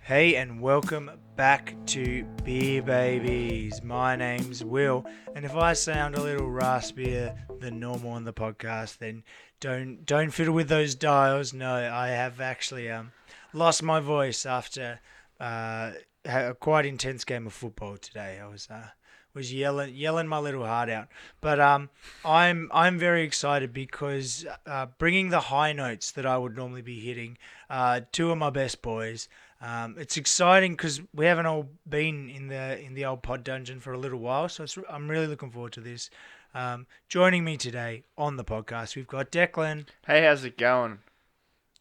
Hey and welcome back to Beer Babies. My name's Will, and if I sound a little raspier than normal on the podcast, then don't fiddle with those dials. No, I have actually lost my voice after a quite intense game of football today. I was yelling my little heart out, but I'm very excited because bringing the high notes that I would normally be hitting, two of my best boys. It's exciting because we haven't all been in the old pod dungeon for a little while, so I'm really looking forward to this. Joining me today on the podcast, we've got Declan. Hey, how's it going?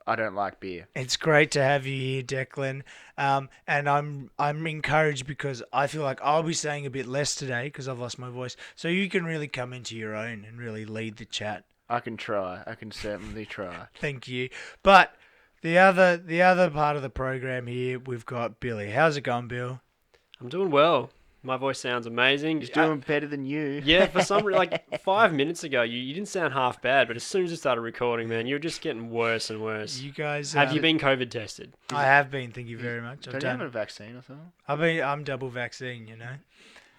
I don't like beer. It's great to have you here, Declan. And I'm encouraged because I feel like I'll be saying a bit less today because I've lost my voice, so you can really come into your own and really lead the chat. I can try. I can certainly try. Thank you. But the other part of the program here, we've got Billy. How's it going, Bill? I'm doing well. My voice sounds amazing. He's doing better than you. Yeah, for some like 5 minutes ago, you didn't sound half bad, but as soon as you started recording, man, you were just getting worse and worse. You guys have you been COVID tested? I have been. Thank you very much. Don't you have a vaccine or something? I'm double vaccine. You know.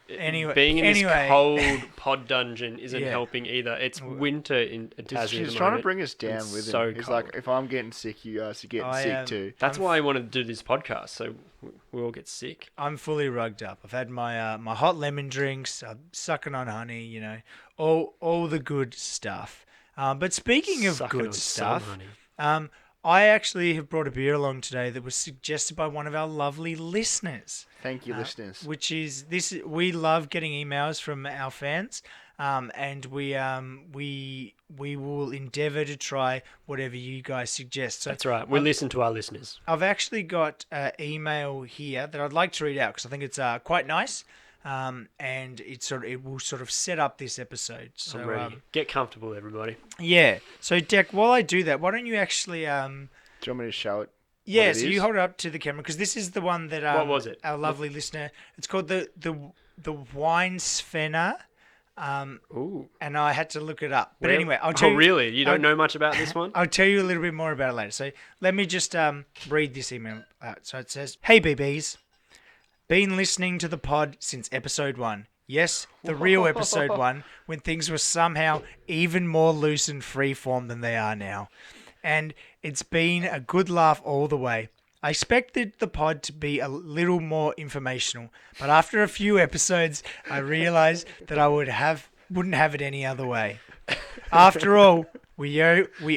Anyway, being in this cold pod dungeon isn't helping either. It's winter in Tassie. He's trying to bring us down with him. He's cold. like, if I'm getting sick, you guys are getting sick too. That's why I wanted to do this podcast, so we all get sick. I'm fully rugged up. I've had my my hot lemon drinks. I'm sucking on honey. You know, all the good stuff. But speaking of good stuff, I actually have brought a beer along today that was suggested by one of our lovely listeners. Thank you, listeners. Which is this? We love getting emails from our fans, and we will endeavour to try whatever you guys suggest. So that's right. We listen to our listeners. I've actually got an email here that I'd like to read out because I think it's quite nice. And it will sort of set up this episode. So I'm ready. Get comfortable, everybody. Yeah. So Deck, while I do that, why don't you actually do you want me to show it? Yeah, so you hold it up to the camera because this is the one that what was it? Our lovely listener. It's called the Weihenstephaner. Ooh. And I had to look it up. But anyway, I'll tell you. Oh, really? You don't know much about this one? I'll tell you a little bit more about it later. So let me just read this email out. So it says, "Hey BBs, been listening to the pod since episode 1. Yes, the real episode 1, when things were somehow even more loose and freeform than they are now. And it's been a good laugh all the way. I expected the pod to be a little more informational, but after a few episodes, I realized that I wouldn't have it any other way. After all, we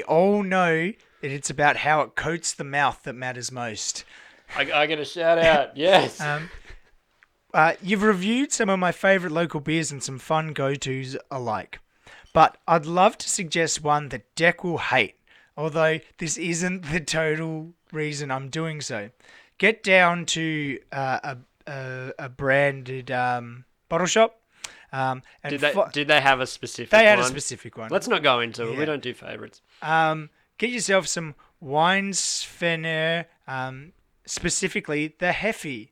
all know that it's about how it coats the mouth that matters most." I get a shout out. Yes. You've reviewed some of my favourite local beers and some fun go-tos alike. But I'd love to suggest one that Deck will hate, although this isn't the total reason I'm doing so. Get down to a branded bottle shop. And did they have a specific one? They had a specific one. Let's not go into it. We don't do favourites. Get yourself some Weihenstephaner, specifically the Heffy.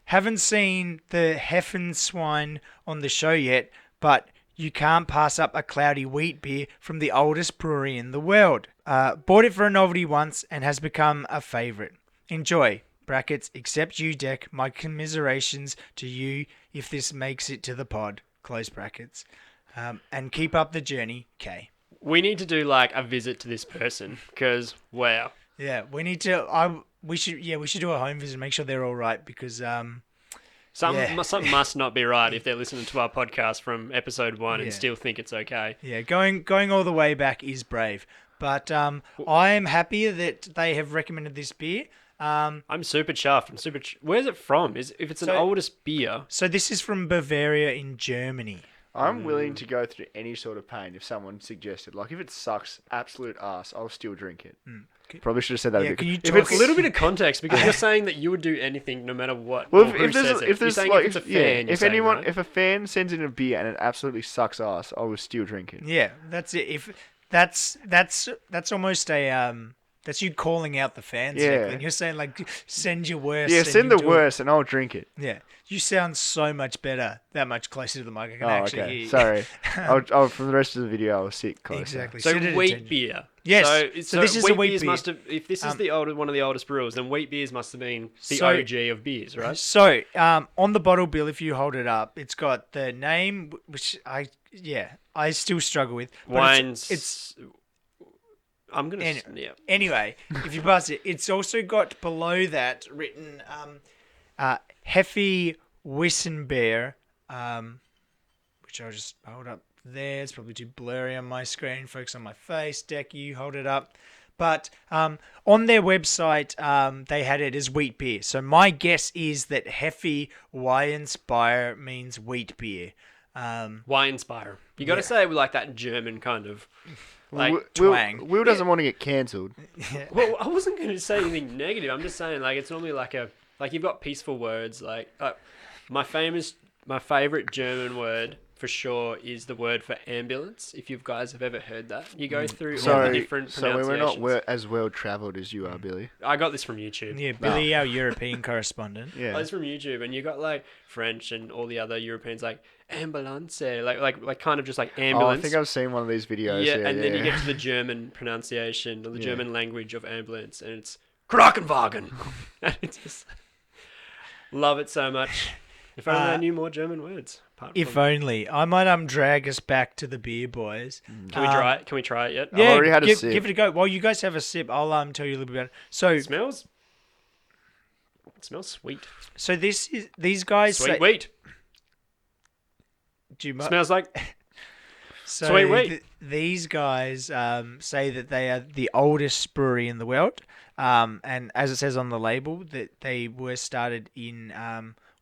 Haven't seen the Heffenswine on the show yet, but you can't pass up a cloudy wheat beer from the oldest brewery in the world. Bought it for a novelty once and has become a favourite. Enjoy. Brackets, except you, Deck. My commiserations to you if this makes it to the pod. Close brackets. And keep up the journey, K. We need to do like a visit to this person because, wow. Yeah, we need to... We should do a home visit and make sure they're all right because something must not be right if they're listening to our podcast from episode 1 and still think it's okay. Yeah, going all the way back is brave, but I am happy that they have recommended this beer. I'm super chuffed. Where's it from? If it's an oldest beer? So this is from Bavaria in Germany. I'm willing to go through any sort of pain if someone suggested. Like, if it sucks absolute ass, I'll still drink it. Probably should have said that a bit. If it's a little bit of context, because you're saying that you would do anything no matter what. Well, if a fan sends in a beer and it absolutely sucks ass, I will still drink it. Yeah, that's it. If that's almost a That's you calling out the fans, Yeah. Declan. You're saying like, send your worst. Yeah, and send you'll the do it. worst and I'll drink it. Yeah, you sound so much better. That much closer to the mic. I can actually hear you. Sorry. I'll from the rest of the video, I'll sit closer. Exactly. So Sit at wheat attention. beer. Yes. So this is a wheat beers beer. must have. If this is one of the oldest brewers, then wheat beers must have been the So- OG of beers, right? So, on the bottle bill, if you hold it up, it's got the name, which I still struggle with. but Wines. It's I'm gonna. Any- anyway. If you pass it, it's also got below that written, Heffy Wissenbeer, which I'll just hold up there. It's probably too blurry on my screen. Focus on my face. Deck, you hold it up. But on their website, they had it as wheat beer. So my guess is that Heffy Weihenstephaner means wheat beer. Weihenstephaner. You got to say it with like that German kind of like twang. Will doesn't want to get cancelled. Well, I wasn't going to say anything negative. I'm just saying like it's normally like you've got peaceful words like my favorite German word for sure is the word for ambulance. If you guys have ever heard that, you go through all the different pronunciations. So we're not as well travelled as you are, Billy. I got this from YouTube. Yeah, Billy, our European correspondent. Yeah. I got this from YouTube, and you got like French and all the other Europeans like ambulance, like kind of just like Oh, ambulance. I think I've seen one of these videos. Yeah, Yeah, and then you get to the German pronunciation or the German language of ambulance, and it's Krankenwagen. And it's just love it so much. If only I knew more German words. If only. I might drag us back to the beer, boys. Can we try it? Can we try it yet? Yeah, already had a sip. give it a go. While you guys have a sip, I'll tell you a little bit about it. So It smells sweet. these guys Sweet say, wheat. do you Smells like So Sweet wheat. These guys say that they are the oldest brewery in the world, and as it says on the label, that they were started in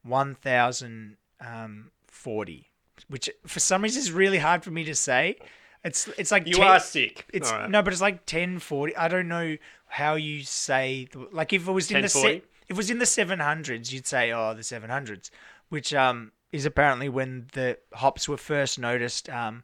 1040, which for some reason is really hard for me to say. It's like you are sick. It's All right. no, but it's like 1040. I don't know how you say like if it was in the 1040? if it was in the 700s, you'd say the 700s, which is apparently when the hops were first noticed on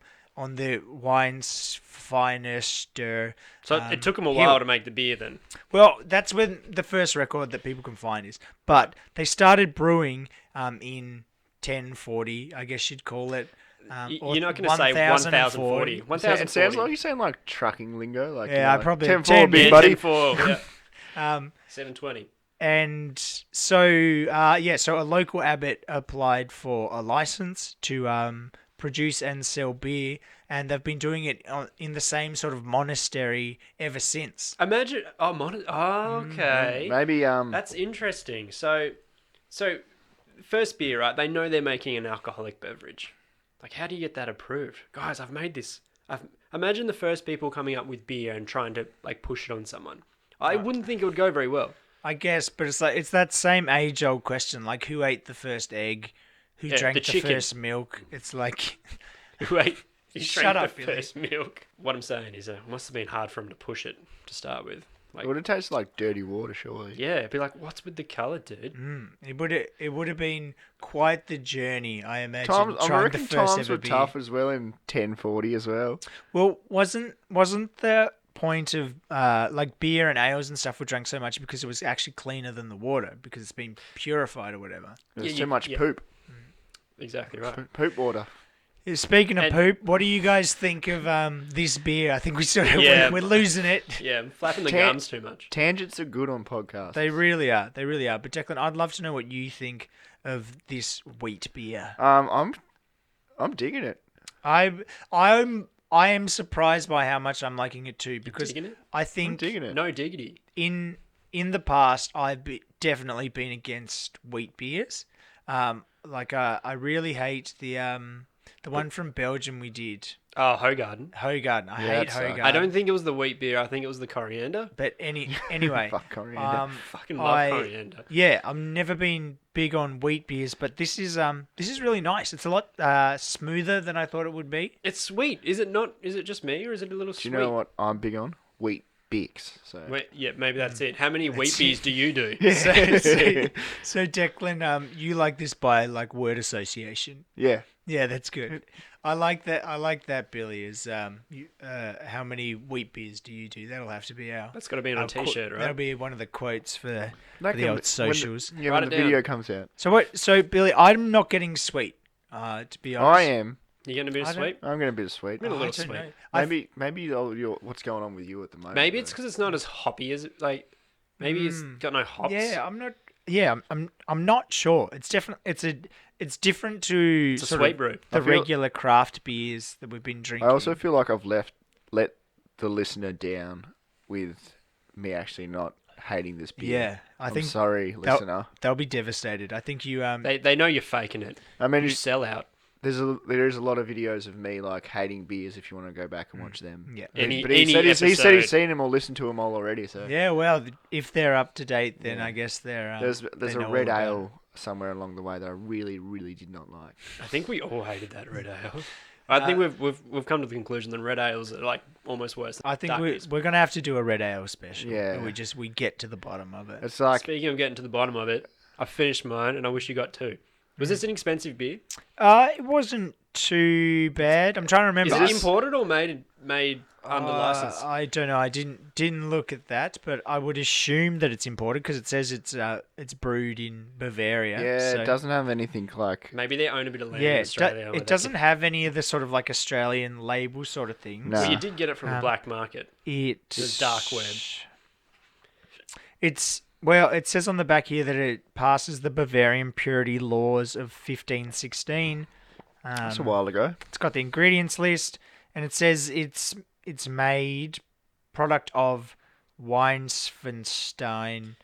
the Weihenstephaner. So it took them a while to make the beer then. Well, that's when the first record that people can find is. But they started brewing in 1040, I guess you'd call it. You're not going to say 1040. It sounds like you're saying like trucking lingo. Like, Yeah, I probably 10-4, big Yeah, buddy. 10-4, yeah. 720. And so, so a local abbot applied for a license to produce and sell beer, and they've been doing it in the same sort of monastery ever since. Imagine. Okay. Maybe That's interesting. So first beer, right? They know they're making an alcoholic beverage. Like, how do you get that approved? Guys, I've made this. Imagine the first people coming up with beer and trying to like push it on someone. I wouldn't think it would go very well. I guess, but it's that same age-old question, like who ate the first egg, who drank the chicken. first milk. It's like, Wait, you Shut drank up, the Billy. first milk. What I'm saying is, it must have been hard for him to push it to start with. Like, it would have tasted like dirty water, surely. yeah, it'd be like, what's with the colour, dude? it would have been quite the journey, I imagine. I trying reckon the first times ever were beer. tough as well in 1040 as well. Well, wasn't the point of like beer and ales and stuff were drank so much because it was actually cleaner than the water because it's been purified or whatever. There's Yeah, too much poop. Exactly right. Poop water. Speaking of And- poop, what do you guys think of this beer? I think Yeah. we're losing it. Yeah, I'm flapping the Tan- gums too much. Tangents are good on podcasts. They really are. They really are. But Declan, I'd love to know what you think of this wheat beer. I'm digging it. I am surprised by how much I'm liking it too because digging it? I I'm think digging it. No diggity. in the past I've definitely been against wheat beers. I really hate the one from Belgium we did. Oh, Hogarden. Hogarden. I Yeah, hate that sucks. Hogarden. I don't think it was the wheat beer. I think it was the coriander. But anyway, Fuck coriander. Fucking love coriander. Yeah, I've never been big on wheat beers, but this is really nice. It's a lot smoother than I thought it would be. It's sweet. Is it not? Is it just me or is it a little Do sweet? you know what I'm big on? Wheat Bix. So Wait, yeah, maybe that's it. How many wheat beers do you do? So Declan, you like this by like word association. yeah, Yeah, that's good. I like that. I like that, Billy. Is how many wheat beers do you do? That'll have to be our. That's got to be on a t-shirt, right? That'll be one of the quotes for That the can old be- socials. When the, yeah, Write when it the video down. comes out. So what? So Billy, I'm not getting sweet. To be honest, I am. You getting a bit I of don't- sweet? I'm going to be sweet. Been a I little don't sweet. know. I Maybe what's going on with you at the moment. Maybe it's though. because it's not as hoppy as maybe it's got no hops. Yeah, I'm not. Yeah, I'm not sure. It's definitely it's different to It's a sort sweet of brew. the I feel- regular craft beers that we've been drinking. I also feel like I've let the listener down with me actually not hating this beer. yeah, I I'm think sorry, listener. they'll be devastated. I think you They know you're faking it. I mean, You sell out. there is a lot of videos of me like hating beers. If you want to go back and watch them. Yeah. But Any he said he said episode. he's seen them or listened to them all already. So Yeah, well, if they're up to date, then Yeah. I guess they're. there's they a know red all about ale somewhere along the way that I really did not like. I think we all hated that red ale. I think we've come to the conclusion that red ales are like almost worse than I think dark we're beers. gonna have to do a red ale special. Yeah. where we get to the bottom of it. It's like Speaking of getting to the bottom of it, I finished mine and I wish you got two. Was this an expensive beer? It wasn't too bad. I'm trying to remember. Is it imported or made under license? I don't know. I didn't look at that, but I would assume that it's imported because it says it's brewed in Bavaria. yeah, so- it doesn't have anything like Maybe they own a bit of land Yeah, in it, Australia. where it they doesn't can- have any of the sort of like Australian label sort of things. No. Well, you did get it from the Um, black market. It's The dark web. It says on the back here that it passes the Bavarian purity laws of 1516. that's a while ago. It's got the ingredients list, and it says it's made product of Weihenstephaner,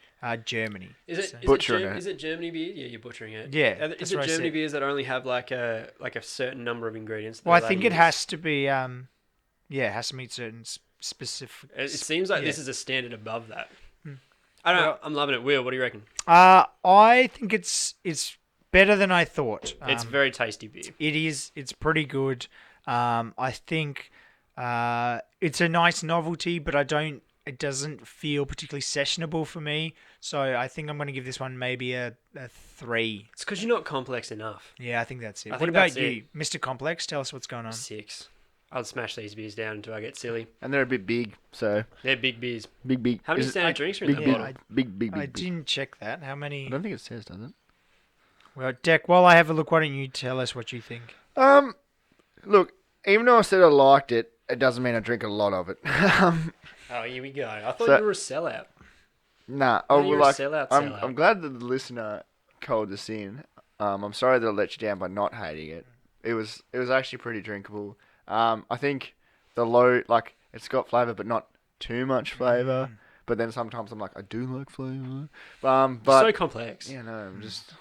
Germany. Is it, So- Butchering it. Is it Germany beer? Yeah, you're butchering it. Yeah, Is that's it what I Germany said. beers that only have like a certain number of ingredients? that Well, I they're think allowed it to use? has to be. It has to meet certain specific. It seems like yeah. this is a standard above that. I don't know. Well- I'm loving it. Will, what do you reckon? I think it's better than I thought. It's very tasty beer. It is. It's pretty good. I think it's a nice novelty, but it doesn't feel particularly sessionable for me. So I think I'm going to give this one maybe a 3. It's because you're not complex enough. Yeah, I think that's it. I What think about that's you, Mr. Complex? Tell us what's going on. 6. I'll smash these beers down until I get silly. And they're a bit big, so They're big beers. big. How many Is it standard drinks are in big, that big, bottle? big, I big. didn't check that. How I many? don't think it says, does it? Well, Deck, while I have a look, why don't you tell us what you think? Look, even though I said I liked it, it doesn't mean I drink a lot of it. Oh, here we go. I thought So- you were a sellout. Nah, No, oh, you're a like, sellout, I'm sellout. I'm glad that the listener called this in. I'm sorry that I let you down by not hating it. It was actually pretty drinkable. I think the low, like, it's got flavour, but not too much flavour. But then sometimes I'm like, I do like flavour. But So complex. yeah, no, I'm just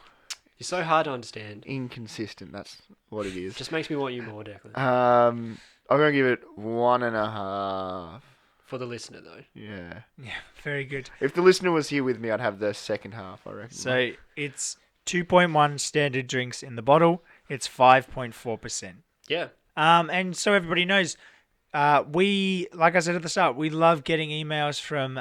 You're so hard to understand. inconsistent. That's what it is. Just makes me want you more, Declan. I'm gonna give it 1.5. For the listener, though. Yeah. Yeah, very good. If the listener was here with me, I'd have the second half, I reckon. So it's 2.1 standard drinks in the bottle. It's 5.4%. Yeah. And so everybody knows, we, like I said at the start, we love getting emails from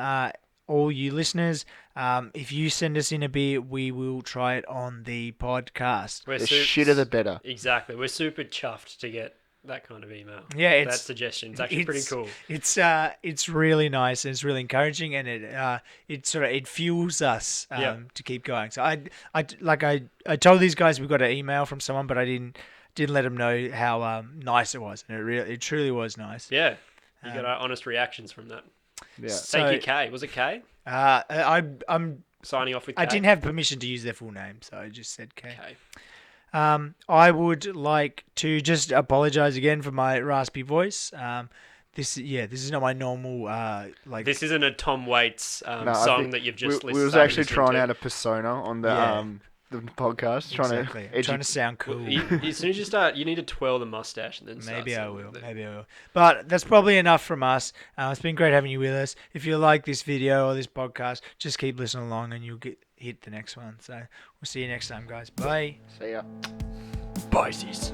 all you listeners. If you send us in a beer, we will try it on the podcast. We're the shitter the better. Exactly. We're super chuffed to get that kind of email. Yeah, That it's suggestion. It's actually pretty cool. It's really nice and it's really encouraging, and it fuels us Yeah. to keep going. So I told these guys we got an email from someone, but I didn't let them know how nice it was, and it truly was nice. Yeah. You got our honest reactions from that. Yeah. Thank you, Kay. Was it Kay? I'm Signing off with Kay? I didn't have permission to use their full name, so I just said K. Kay. I would like to just apologize again for my raspy voice. This is not my normal This isn't a Tom Waits No, I song think that you've just we listened was started actually listening trying to. out a persona on the Yeah. the podcast, exactly. I'm trying to sound cool. As soon as you start, you need to twirl the mustache and then start Maybe I singing will. with it. Maybe I will. But that's probably enough from us. It's been great having you with us. If you like this video or this podcast, just keep listening along and you'll hit the next one. So we'll see you next time, guys. Bye. See ya. Bye, sis.